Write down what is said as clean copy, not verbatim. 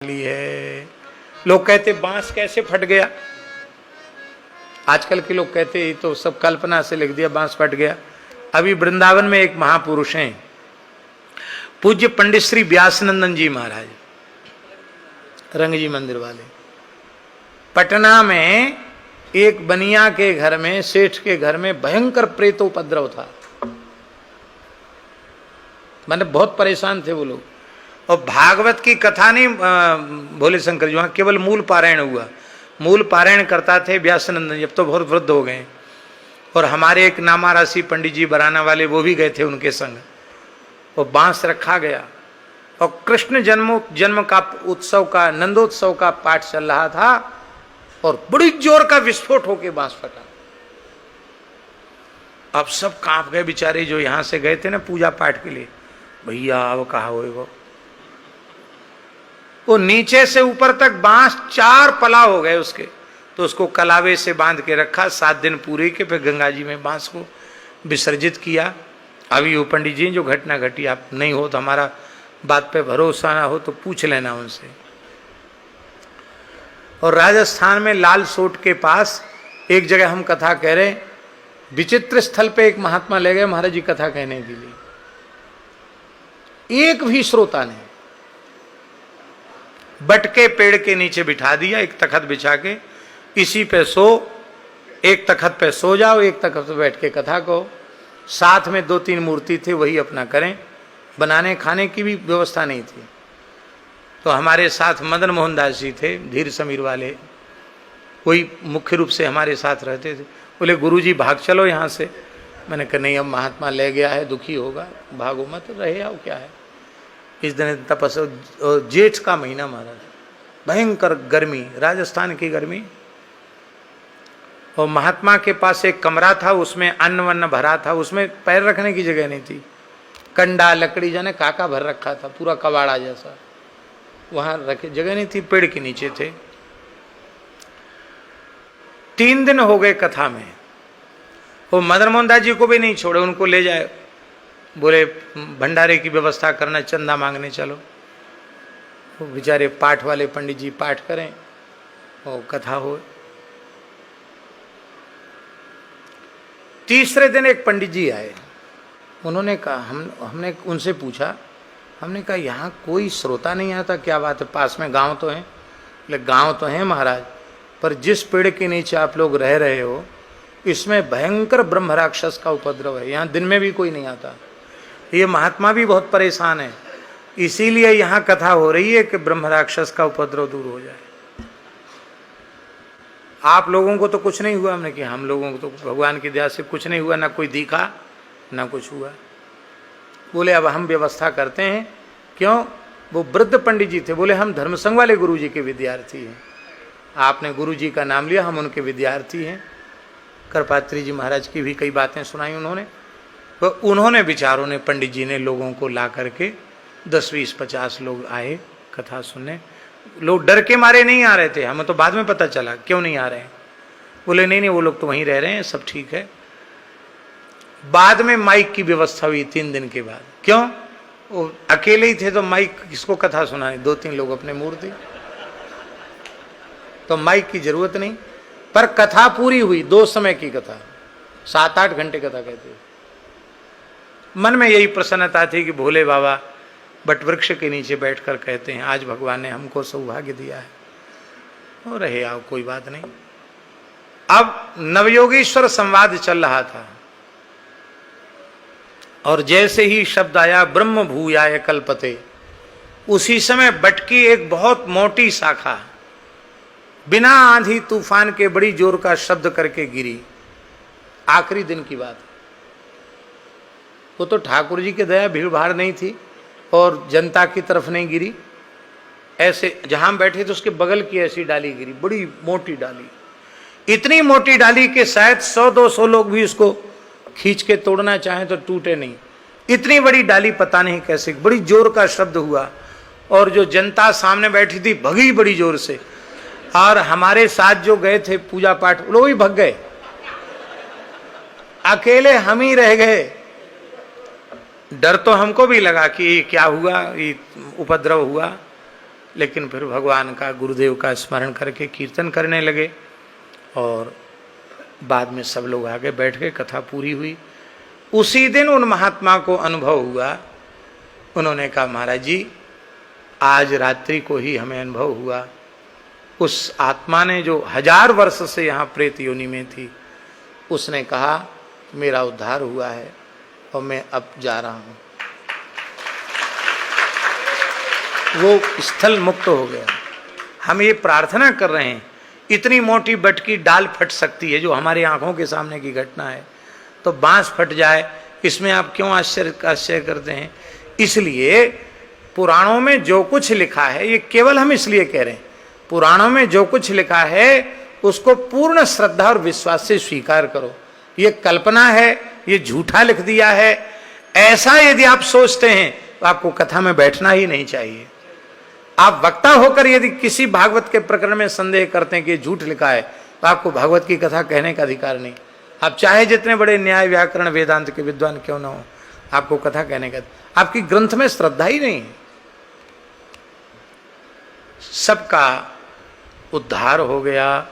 है। लोग कहते बांस कैसे फट गया। आजकल के लोग कहते ये तो सब कल्पना से लिख दिया, बांस फट गया। अभी वृंदावन में एक महापुरुष हैं, पूज्य पंडित श्री व्यासनंदन जी महाराज, रंगजी मंदिर वाले। पटना में एक बनिया के घर में, सेठ के घर में भयंकर प्रेतोपद्रव था। मैंने बहुत परेशान थे वो लोग। और भागवत की कथा नहीं, भोले शंकर जी, वहां केवल मूल पारायण हुआ। मूल पारायण करता थे व्यासनंदन जी, अब तो बहुत वृद्ध हो गए। और हमारे एक नामारासी पंडित जी बराना वाले, वो भी गए थे उनके संग। वो बांस रखा गया और कृष्ण जन्म का उत्सव का, नंदोत्सव का पाठ चल रहा था और बड़ी जोर का विस्फोट होके बांस फटा। अब सब कांप गए बेचारे जो यहां से गए थे ना पूजा पाठ के लिए। भैया अब कहा होएगा। वो नीचे से ऊपर तक बांस 4 पला हो गए उसके। तो उसको कलावे से बांध के रखा 7 दिन पूरे के, फिर गंगा जी में बांस को विसर्जित किया। अभी वो पंडित जी जो घटना घटी, आप नहीं हो तो हमारा बात पे भरोसा ना हो तो पूछ लेना उनसे। और राजस्थान में लाल सोट के पास एक जगह हम कथा कह रहे, विचित्र स्थल पे एक महात्मा ले गए महाराज जी कथा कहने के लिए। एक भी श्रोता नहीं। बट के पेड़ के नीचे बिठा दिया, एक तखत बिछा के, इसी पे सो, एक तखत पे सो जाओ, एक तखत पे बैठ के कथा कहो। साथ में 2-3 मूर्ति थे, वही अपना करें। बनाने खाने की भी व्यवस्था नहीं थी। तो हमारे साथ मदन मोहन दास जी थे, धीर समीर वाले, वही मुख्य रूप से हमारे साथ रहते थे। बोले गुरुजी भाग चलो यहाँ से। मैंने कहा नहीं, अब महात्मा ले गया है, दुखी होगा, भागो मत, रहे आओ, क्या है। इस दिन तपस्या, जेठ का महीना महाराज, भयंकर गर्मी, राजस्थान की गर्मी। और महात्मा के पास एक कमरा था, उसमें अन्न वन्न भरा था, उसमें पैर रखने की जगह नहीं थी। कंडा लकड़ी जाने काका भर रखा था, पूरा कबाड़ा जैसा, वहां रखे जगह नहीं थी, पेड़ के नीचे थे। 3 दिन हो गए कथा में। वो मदन मोहन दास जी को भी नहीं छोड़े, उनको ले जाए, बोले भंडारे की व्यवस्था करना, चंदा मांगने चलो। वो बेचारे पाठ वाले पंडित जी पाठ करें और कथा हो। तीसरे दिन एक पंडित जी आए। उन्होंने कहा, हमने उनसे पूछा, हमने कहा यहाँ कोई श्रोता नहीं आता, क्या बात है, पास में गांव तो है। बोले गांव तो है महाराज, पर जिस पेड़ के नीचे आप लोग रह रहे हो इसमें भयंकर ब्रह्म राक्षस का उपद्रव है, यहाँ दिन में भी कोई नहीं आता। ये महात्मा भी बहुत परेशान है, इसीलिए यहाँ कथा हो रही है कि ब्रह्म राक्षस का उपद्रव दूर हो जाए। आप लोगों को तो कुछ नहीं हुआ। हमने कहा हम लोगों को तो भगवान की दया से कुछ नहीं हुआ, ना कोई दिखा ना कुछ हुआ। बोले अब हम व्यवस्था करते हैं। क्यों? वो वृद्ध पंडित जी थे। बोले हम धर्मसंघ वाले गुरु जी के विद्यार्थी हैं, आपने गुरु जी का नाम लिया, हम उनके विद्यार्थी हैं। कृपात्री जी महाराज की भी कई बातें सुनाई उन्होंने। तो उन्होंने विचारों ने, पंडित जी ने लोगों को ला करके 10, 20, 50 लोग आए कथा सुनने। लोग डर के मारे नहीं आ रहे थे, हमें तो बाद में पता चला क्यों नहीं आ रहे हैं। बोले नहीं वो लोग तो वहीं रह रहे हैं, सब ठीक है। बाद में माइक की व्यवस्था हुई 3 दिन के बाद। क्यों? वो अकेले ही थे तो माइक किसको कथा सुनाने, 2-3 लोग अपने मूर्ति, तो माइक की जरूरत नहीं। पर कथा पूरी हुई, 2 समय की कथा, 7-8 घंटे कथा कहते हैं। मन में यही प्रसन्नता थी कि भोले बाबा बट वृक्ष के नीचे बैठकर कहते हैं आज भगवान ने हमको सौभाग्य दिया है, और रहे आओ, कोई बात नहीं। अब नवयोगीश्वर संवाद चल रहा था और जैसे ही शब्द आया ब्रह्म भूयाय कल्पते, उसी समय बट की एक बहुत मोटी शाखा बिना आंधी तूफान के बड़ी जोर का शब्द करके गिरी। आखिरी दिन की बात। वो तो ठाकुर जी की दया, भीड़ भाड़ नहीं थी और जनता की तरफ नहीं गिरी, ऐसे जहां बैठे थे उसके बगल की ऐसी डाली गिरी, बड़ी मोटी डाली। इतनी मोटी डाली कि शायद 100-200 लोग भी उसको खींच के तोड़ना चाहें तो टूटे नहीं। इतनी बड़ी डाली, पता नहीं कैसे, बड़ी जोर का शब्द हुआ और जो जनता सामने बैठी थी भगी बड़ी जोर से। और हमारे साथ जो गए थे पूजा पाठ, लोग भी भग गए, अकेले हम ही रह गए। डर तो हमको भी लगा कि क्या हुआ, ये उपद्रव हुआ। लेकिन फिर भगवान का, गुरुदेव का स्मरण करके कीर्तन करने लगे और बाद में सब लोग आगे बैठ गए, कथा पूरी हुई। उसी दिन उन महात्मा को अनुभव हुआ, उन्होंने कहा महाराज जी आज रात्रि को ही हमें अनुभव हुआ, उस आत्मा ने जो 1000 वर्ष से यहाँ प्रेत योनि में थी, उसने कहा मेरा उद्धार हुआ है और मैं अब जा रहा हूँ। वो स्थल मुक्त हो गया। हम ये प्रार्थना कर रहे हैं, इतनी मोटी बट की डाल फट सकती है, जो हमारी आंखों के सामने की घटना है, तो बांस फट जाए, इसमें आप क्यों आश्चर्य करते हैं? इसलिए पुराणों में जो कुछ लिखा है, ये केवल हम इसलिए कह रहे हैं, पुराणों में जो कुछ लिखा है उसको पूर्ण श्रद्धा और विश्वास से स्वीकार करो। ये कल्पना है, ये झूठा लिख दिया है, ऐसा यदि आप सोचते हैं तो आपको कथा में बैठना ही नहीं चाहिए। आप वक्ता होकर यदि किसी भागवत के प्रकरण में संदेह करते हैं कि झूठ लिखा है, तो आपको भागवत की कथा कहने का अधिकार नहीं। आप चाहे जितने बड़े न्याय व्याकरण वेदांत के विद्वान क्यों ना हो, आपको कथा कहने का, आपकी ग्रंथ में श्रद्धा ही नहीं है। सबका उद्धार हो गया।